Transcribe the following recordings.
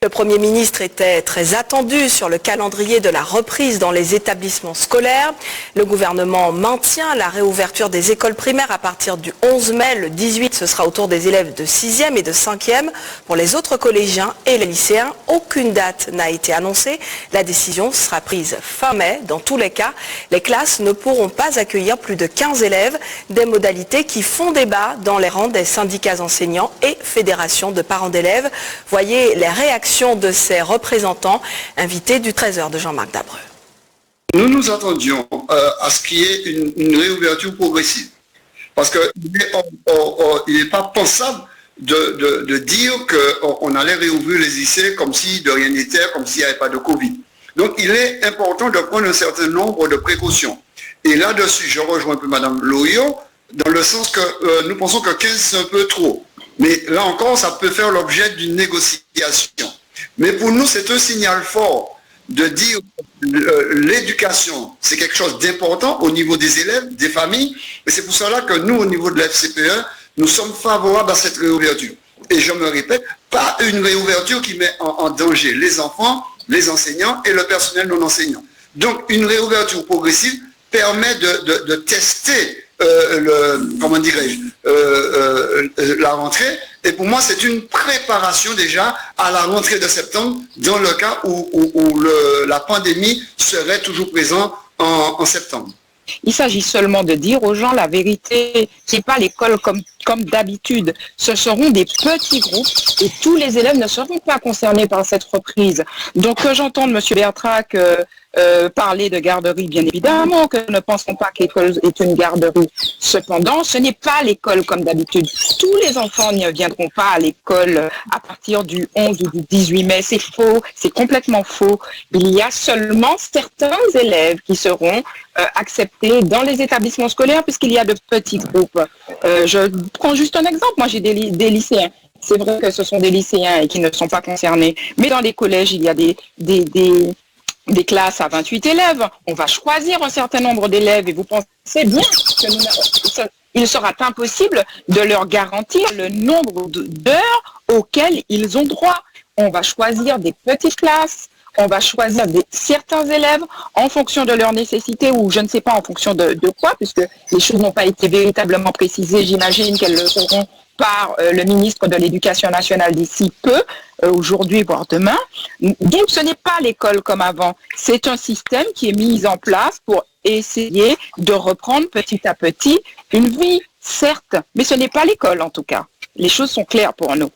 Le Premier ministre était très attendu sur le calendrier de la reprise dans les établissements scolaires. Le gouvernement maintient la réouverture des écoles primaires à partir du 11 mai. Le 18, ce sera au tour des élèves de 6e et de 5e. Pour les autres collégiens et les lycéens, aucune date n'a été annoncée. La décision sera prise fin mai. Dans tous les cas, les classes ne pourront pas accueillir plus de 15 élèves. Des modalités qui font débat dans les rangs des syndicats enseignants et fédérations de parents d'élèves. Voyez les réactions de ses représentants invités du Trésor de Jean-Marc Dabreu. Nous nous attendions à ce qu'il y ait une réouverture progressive. Parce qu'il n'est pas pensable de dire qu'on allait réouvrir les lycées comme si de rien n'était, comme s'il n'y avait pas de Covid. Donc il est important de prendre un certain nombre de précautions. Et là-dessus, je rejoins un peu Mme Loyo, dans le sens que nous pensons que 15 c'est un peu trop. Mais là encore, ça peut faire l'objet d'une négociation. Mais pour nous, c'est un signal fort de dire l'éducation, c'est quelque chose d'important au niveau des élèves, des familles. Et c'est pour cela que nous, au niveau de la FCPE, nous sommes favorables à cette réouverture. Et je me répète, pas une réouverture qui met en danger les enfants, les enseignants et le personnel non enseignant. Donc, une réouverture progressive permet de tester comment dirais-je, la rentrée. Et pour moi, c'est une préparation déjà à la rentrée de septembre, dans le cas où la pandémie serait toujours présente en septembre. Il s'agit seulement de dire aux gens la vérité. C'est pas l'école comme d'habitude. Ce seront des petits groupes et tous les élèves ne seront pas concernés par cette reprise. Donc, que j'entende M. Bertrac parler de garderie, bien évidemment, que nous ne pensons pas que l'école est une garderie. Cependant, ce n'est pas l'école comme d'habitude. Tous les enfants ne viendront pas à l'école à partir du 11 ou du 18 mai. C'est faux, c'est complètement faux. Il y a seulement certains élèves qui seront acceptés dans les établissements scolaires puisqu'il y a de petits groupes. Je prends juste un exemple. Moi, j'ai des lycéens. C'est vrai que ce sont des lycéens et qui ne sont pas concernés. Mais dans les collèges, il y a des classes à 28 élèves. On va choisir un certain nombre d'élèves et vous pensez bien qu'il sera impossible de leur garantir le nombre d'heures auxquelles ils ont droit. On va choisir des petites classes. On va choisir certains élèves en fonction de leurs nécessités ou je ne sais pas en fonction de quoi, puisque les choses n'ont pas été véritablement précisées. J'imagine qu'elles le seront par le ministre de l'Éducation nationale d'ici peu, aujourd'hui voire demain. Donc ce n'est pas l'école comme avant. C'est un système qui est mis en place pour essayer de reprendre petit à petit une vie, certes, mais ce n'est pas l'école en tout cas. Les choses sont claires pour nous.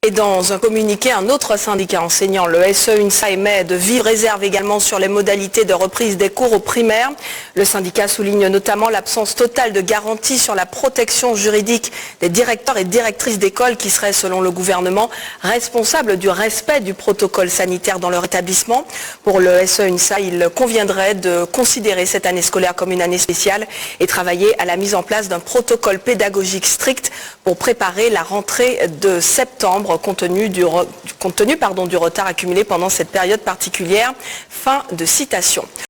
Et dans un communiqué, un autre syndicat enseignant, le SE-UNSA, émet de vives réserves également sur les modalités de reprise des cours au primaire. Le syndicat souligne notamment l'absence totale de garantie sur la protection juridique des directeurs et directrices d'école qui seraient, selon le gouvernement, responsables du respect du protocole sanitaire dans leur établissement. Pour le SE-UNSA, il conviendrait de considérer cette année scolaire comme une année spéciale et travailler à la mise en place d'un protocole pédagogique strict pour préparer la rentrée de septembre. Compte tenu du retard accumulé pendant cette période particulière. Fin de citation.